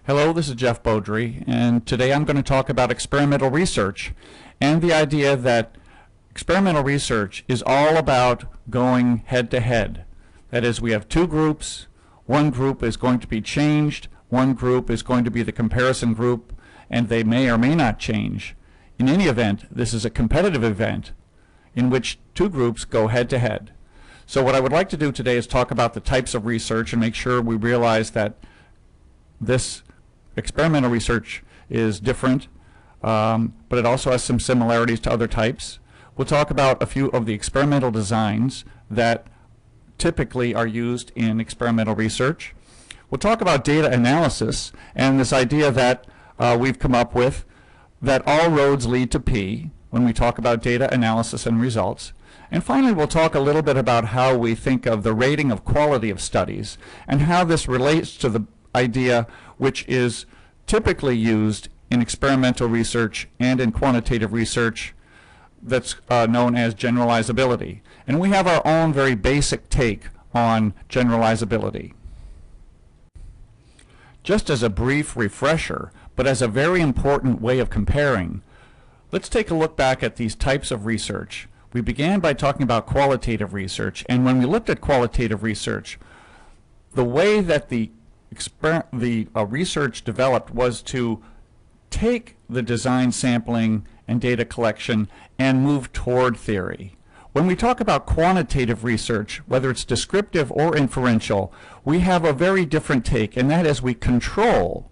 Hello, this is Jeff Beaudry, and today I'm going to talk about experimental research and the idea that experimental research is all about going head-to-head. That is, we have two groups. One group is going to be changed. One group is going to be the comparison group, and they may or may not change. In any event, this is a competitive event in which two groups go head-to-head. So what I would like to do today is talk about the types of research and make sure we realize that this experimental research is different, but it also has some similarities to other types. We'll talk about a few of the experimental designs that typically are used in experimental research. We'll talk about data analysis and this idea that we've come up with that all roads lead to P when we talk about data analysis and results. And finally, we'll talk a little bit about how we think of the rating of quality of studies and how this relates to the idea which is typically used in experimental research and in quantitative research that's known as generalizability. And we have our own very basic take on generalizability. Just as a brief refresher, but as a very important way of comparing, let's take a look back at these types of research. We began by talking about qualitative research, and when we looked at qualitative research, the way that the research developed was to take the design sampling and data collection and move toward theory. When we talk about quantitative research, whether it's descriptive or inferential, we have a very different take, and that is we control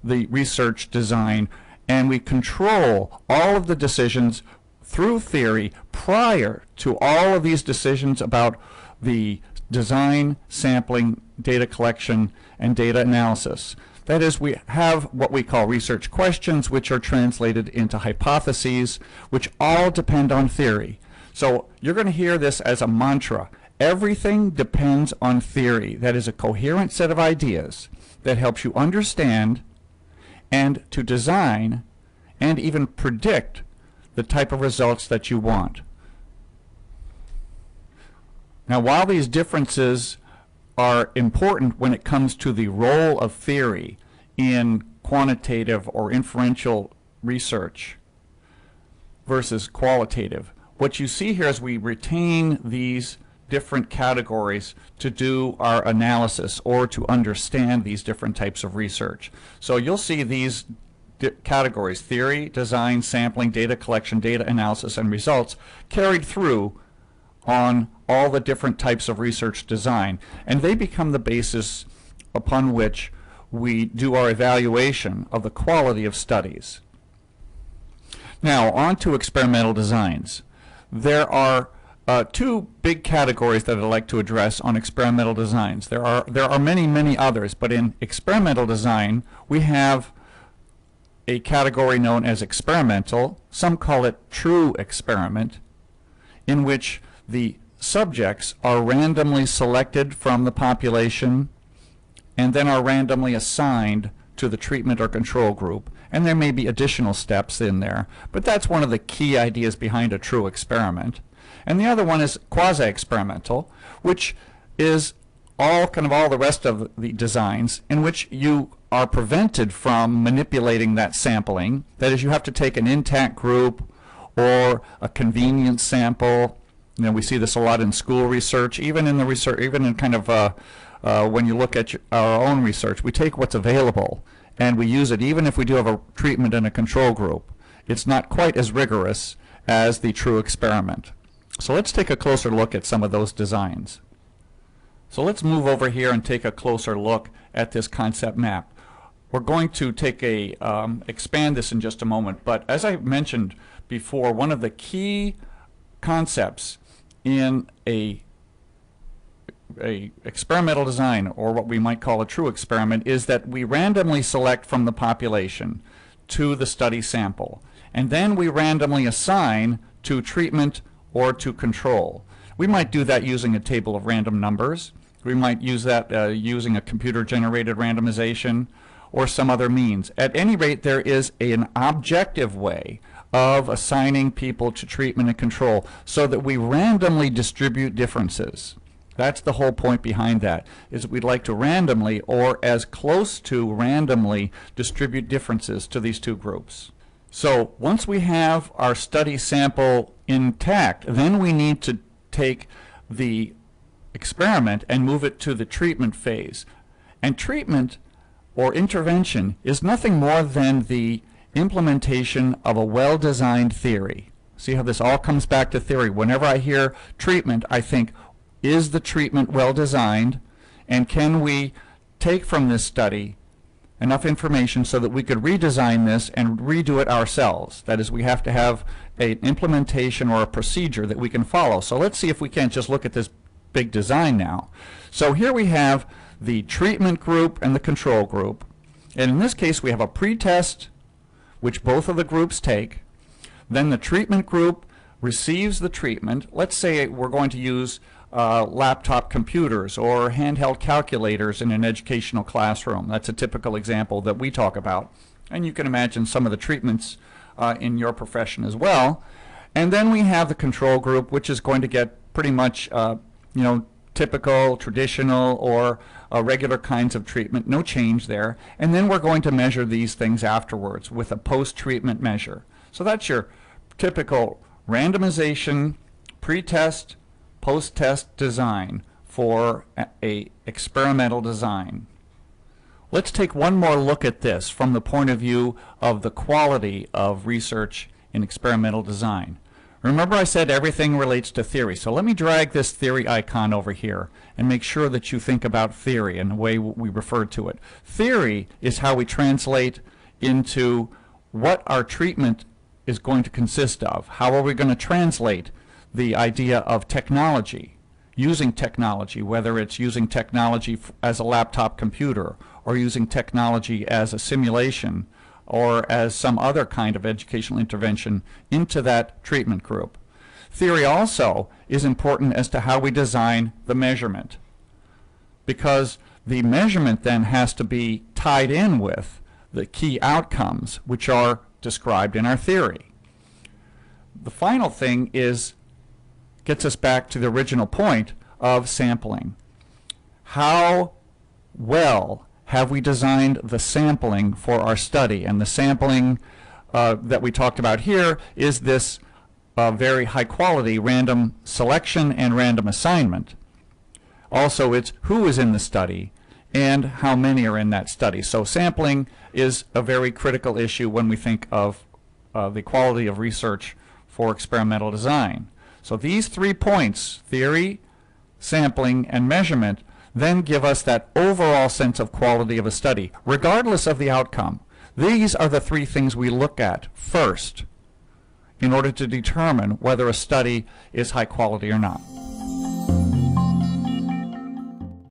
the research design and we control all of the decisions through theory prior to all of these decisions about the design, sampling, data collection, and data analysis. That is, we have what we call research questions, which are translated into hypotheses, which all depend on theory. So you're going to hear this as a mantra. Everything depends on theory. That is a coherent set of ideas that helps you understand and to design and even predict the type of results that you want. Now, while these differences are important when it comes to the role of theory in quantitative or inferential research versus qualitative, what you see here is we retain these different categories to do our analysis or to understand these different types of research. So you'll see these categories: theory, design, sampling, data collection, data analysis, and results carried through on all the different types of research design, and they become the basis upon which we do our evaluation of the quality of studies. Now, on to experimental designs. There are two big categories that I'd like to address on experimental designs. There are many others, but in experimental design we have a category known as experimental. Some call it true experiment, in which the subjects are randomly selected from the population and then are randomly assigned to the treatment or control group. And there may be additional steps in there, but that's one of the key ideas behind a true experiment. And the other one is quasi-experimental, which is all the rest of the designs in which you are prevented from manipulating that sampling. That is, you have to take an intact group or a convenience sample. You know, we see this a lot in school research, even in the research, even in when you look at our own research, we take what's available and we use it even if we do have a treatment and a control group. It's not quite as rigorous as the true experiment. So let's take a closer look at some of those designs. So let's move over here and take a closer look at this concept map. We're going to take expand this in just a moment, but as I mentioned before, one of the key concepts in a experimental design, or what we might call a true experiment, is that we randomly select from the population to the study sample, and then we randomly assign to treatment or to control. We might do that using a table of random numbers. We might use that using a computer-generated randomization or some other means. At any rate, there is an objective way of assigning people to treatment and control so that we randomly distribute differences That's the whole point behind that, is we'd like to randomly, or as close to randomly, distribute differences to these two groups. So once we have our study sample intact, then we need to take the experiment and move it to the treatment phase. And treatment or intervention is nothing more than the implementation of a well-designed theory. See how this all comes back to theory. Whenever I hear treatment, I think, is the treatment well-designed, and can we take from this study enough information so that we could redesign this and redo it ourselves? That is, we have to have an implementation or a procedure that we can follow. So let's see if we can't just look at this big design now. So here we have the treatment group and the control group. And in this case, we have a pretest, which both of the groups take. Then the treatment group receives the treatment. Let's say we're going to use laptop computers or handheld calculators in an educational classroom. That's a typical example that we talk about. And you can imagine some of the treatments in your profession as well. And then we have the control group, which is going to get pretty much typical, traditional, or regular kinds of treatment, no change there. And then we're going to measure these things afterwards with a post-treatment measure. So that's your typical randomization, pre-test, post-test design for a experimental design. Let's take one more look at this from the point of view of the quality of research in experimental design. Remember, I said everything relates to theory, so let me drag this theory icon over here and make sure that you think about theory and the way we refer to it. Theory is how we translate into what our treatment is going to consist of. How are we going to translate the idea of technology, using technology, whether it's using technology as a laptop computer or using technology as a simulation or as some other kind of educational intervention into that treatment group. Theory also is important as to how we design the measurement, because the measurement then has to be tied in with the key outcomes which are described in our theory. The final thing gets us back to the original point of sampling. How well have we designed the sampling for our study? And the sampling that we talked about here is this very high quality random selection and random assignment. Also, it's who is in the study and how many are in that study. So sampling is a very critical issue when we think of the quality of research for experimental design. So these 3 points, theory, sampling, and measurement, then give us that overall sense of quality of a study, regardless of the outcome. These are the 3 things we look at first in order to determine whether a study is high quality or not.